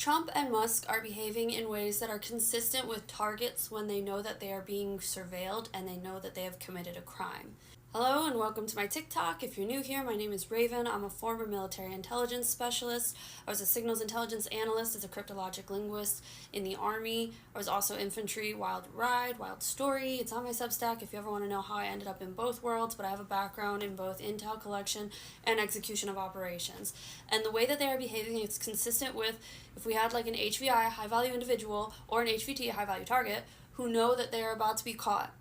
Trump and Musk are behaving in ways that are consistent with targets when they know that they are being surveilled and they know that they have committed a crime. Hello and welcome to my TikTok. If you're new here, my name is Raven. I'm a former military intelligence specialist. I was a signals intelligence analyst as a cryptologic linguist in the Army. I was also infantry, wild ride, wild story. It's on my Substack if you ever want to know how I ended up in both worlds, but I have a background in both intel collection and execution of operations. And the way that they are behaving is consistent with if we had like an HVI, high value individual, or an HVT, high value target, who know that they are about to be caught.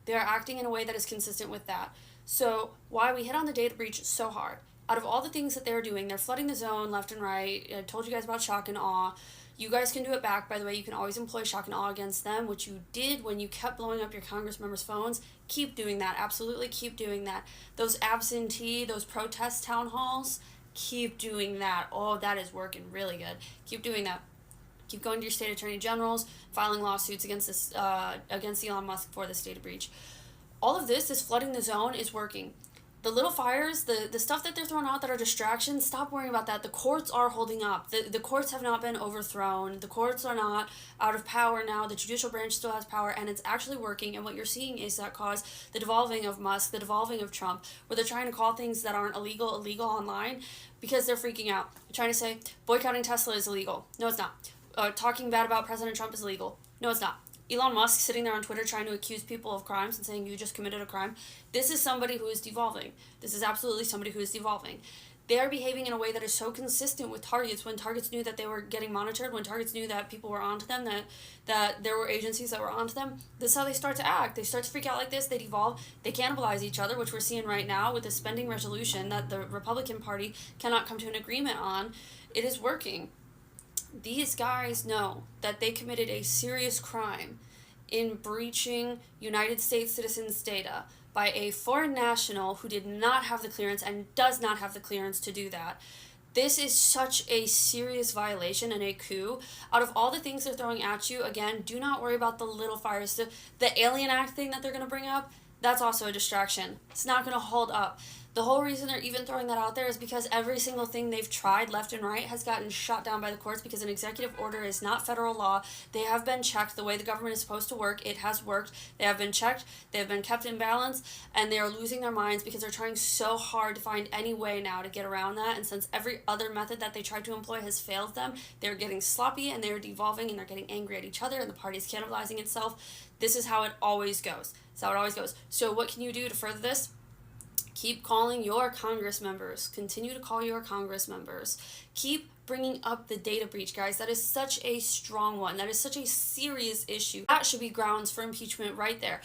They are acting in a way that is consistent with that. So why we hit on the data breach so hard. Out of all the things that they're doing, they're flooding the zone left and right. I told you guys about shock and awe. You guys can do it back, by the way. You can always employ shock and awe against them, which you did when you kept blowing up your Congress members' phones. Keep doing that. Absolutely keep doing that. Those absentee, those protest town halls, keep doing that. Oh, that is working really good. Keep doing that. Keep going to your state attorney generals, filing lawsuits against Elon Musk for this data breach. All of this flooding the zone is working. The little fires, the stuff that they're throwing out that are distractions, stop worrying about that. The courts are holding up. The courts have not been overthrown. The courts are not out of power now. The judicial branch still has power, and it's actually working. And what you're seeing is that cause the devolving of Musk, the devolving of Trump, where they're trying to call things that aren't illegal online because they're freaking out. They're trying to say boycotting Tesla is illegal. No, it's not. Talking bad about President Trump is illegal. No, it's not. Elon Musk sitting there on Twitter trying to accuse people of crimes and saying you just committed a crime. This is somebody who is devolving. This is absolutely somebody who is devolving. They are behaving in a way that is so consistent with targets, when targets knew that they were getting monitored, when targets knew that people were onto them, that there were agencies that were onto them. This is how they start to act. They start to freak out like this. They devolve. They cannibalize each other, which we're seeing right now with the spending resolution that the Republican Party cannot come to an agreement on. It is working. These guys know that they committed a serious crime in breaching United States citizens' data by a foreign national who did not have the clearance and does not have the clearance to do that. This is such a serious violation and a coup. Out of all the things they're throwing at you, again, do not worry about the little fires. The Alien Act thing that they're going to bring up, that's also a distraction. It's not going to hold up. The whole reason they're even throwing that out there is because every single thing they've tried left and right has gotten shot down by the courts because an executive order is not federal law. They have been checked the way the government is supposed to work. It has worked. They have been checked. They have been kept in balance, and they are losing their minds because they're trying so hard to find any way now to get around that. And since every other method that they tried to employ has failed them, they're getting sloppy and they're devolving and they're getting angry at each other and the party's cannibalizing itself. This is how it always goes. It's how it always goes. So what can you do to further this? Keep calling your Congress members. Continue to call your Congress members. Keep bringing up the data breach, guys. That is such a strong one. That is such a serious issue. That should be grounds for impeachment right there.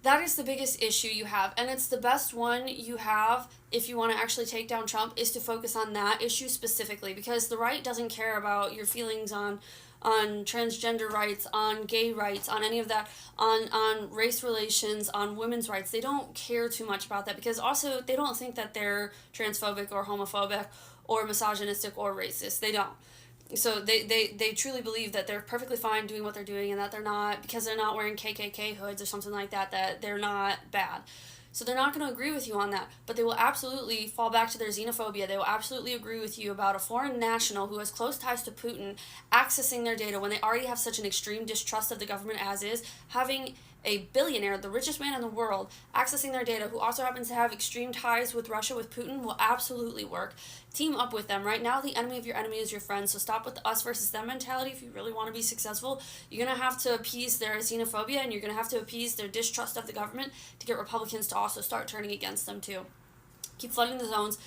That is the biggest issue you have, and it's the best one you have if you want to actually take down Trump, is to focus on that issue specifically, because the right doesn't care about your feelings on transgender rights, on gay rights, on any of that, on race relations, on women's rights. They don't care too much about that because also they don't think that they're transphobic or homophobic or misogynistic or racist. They don't. So they truly believe that they're perfectly fine doing what they're doing and that they're not, because they're not wearing KKK hoods or something like that, that they're not bad. So they're not going to agree with you on that, but they will absolutely fall back to their xenophobia. They will absolutely agree with you about a foreign national who has close ties to Putin accessing their data when they already have such an extreme distrust of the government as is, having a billionaire, the richest man in the world, accessing their data, who also happens to have extreme ties with Russia, with Putin, will absolutely work. Team up with them. Right now, the enemy of your enemy is your friend, so stop with the us versus them mentality if you really want to be successful. You're going to have to appease their xenophobia, and you're going to have to appease their distrust of the government to get Republicans to also start turning against them, too. Keep flooding the zones.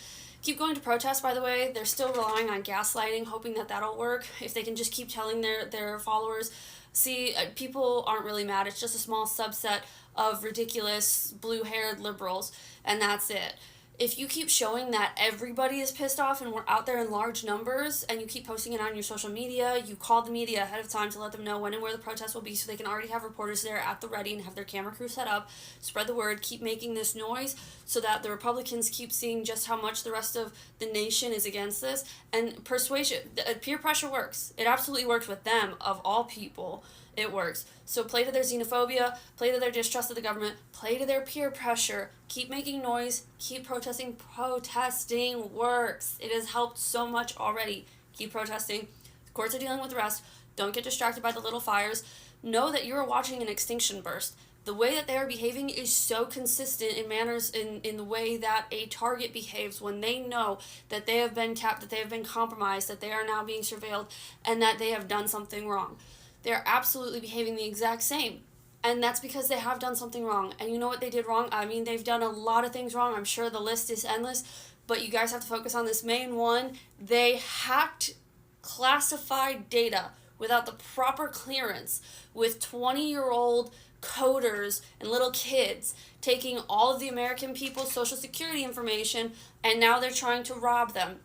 Keep going to protest, by the way. They're still relying on gaslighting, hoping that that'll work. If they can just keep telling their followers, see, people aren't really mad. It's just a small subset of ridiculous blue-haired liberals, and that's it. If you keep showing that everybody is pissed off and we're out there in large numbers, and you keep posting it on your social media, you call the media ahead of time to let them know when and where the protest will be so they can already have reporters there at the ready and have their camera crew set up, spread the word, keep making this noise so that the Republicans keep seeing just how much the rest of the nation is against this. And persuasion, peer pressure works. It absolutely works with them, of all people. It works. So play to their xenophobia, play to their distrust of the government, play to their peer pressure, keep making noise, keep protesting. Protesting works. It has helped so much already. Keep protesting. The courts are dealing with the rest. Don't get distracted by the little fires. Know that you are watching an extinction burst. The way that they are behaving is so consistent in manners in the way that a target behaves when they know that they have been capped, that they have been compromised, that they are now being surveilled, and that they have done something wrong. They are absolutely behaving the exact same. And that's because they have done something wrong. And you know what they did wrong? I mean, they've done a lot of things wrong. I'm sure the list is endless. But you guys have to focus on this main one. They hacked classified data without the proper clearance with 20-year-old coders and little kids taking all of the American people's social security information, and now they're trying to rob them.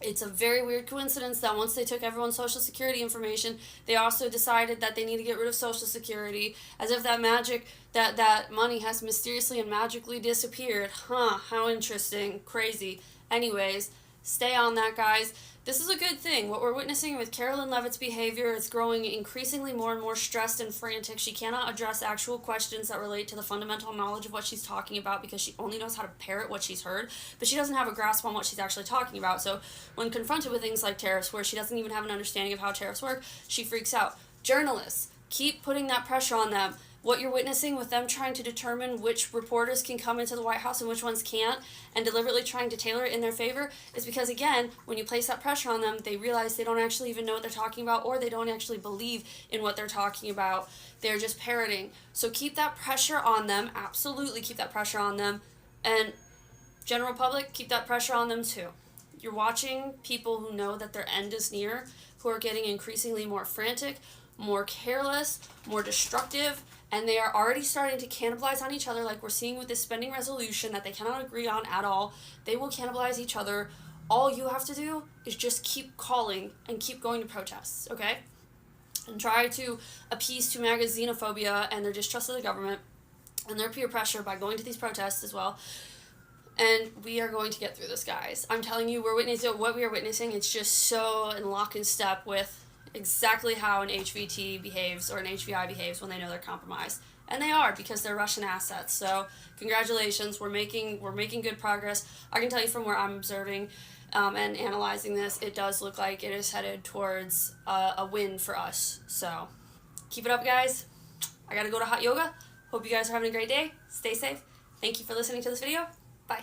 It's a very weird coincidence that once they took everyone's social security information, they also decided that they need to get rid of social security, as if that money has mysteriously and magically disappeared. How interesting. Crazy. Anyways, stay on that, guys. This is a good thing. What we're witnessing with Karoline Leavitt's behavior is growing increasingly more and more stressed and frantic. She cannot address actual questions that relate to the fundamental knowledge of what she's talking about because she only knows how to parrot what she's heard, but she doesn't have a grasp on what she's actually talking about. So when confronted with things like tariffs, where she doesn't even have an understanding of how tariffs work, she freaks out. Journalists, keep putting that pressure on them. What you're witnessing with them trying to determine which reporters can come into the White House and which ones can't, and deliberately trying to tailor it in their favor, is because, again, when you place that pressure on them, they realize they don't actually even know what they're talking about, or they don't actually believe in what they're talking about. They're just parroting. So keep that pressure on them. Absolutely keep that pressure on them. And general public, keep that pressure on them too. You're watching people who know that their end is near, who are getting increasingly more frantic, more careless, more destructive, and they are already starting to cannibalize on each other, like we're seeing with this spending resolution that they cannot agree on at all. They will cannibalize each other. All you have to do is just keep calling and keep going to protests, okay? And try to appease to MAGA's xenophobia and their distrust of the government and their peer pressure by going to these protests as well. And we are going to get through this, guys. I'm telling you, what we are witnessing, it's just so in lock and step with exactly how an HVT behaves or an HVI behaves when they know they're compromised. And they are, because they're Russian assets. So congratulations, we're making good progress. I can tell you from where I'm observing and analyzing this, it does look like it is headed towards a win for us. So keep it up, guys. I gotta go to hot yoga. Hope you guys are having a great day. Stay safe. Thank you for listening to this video. Bye.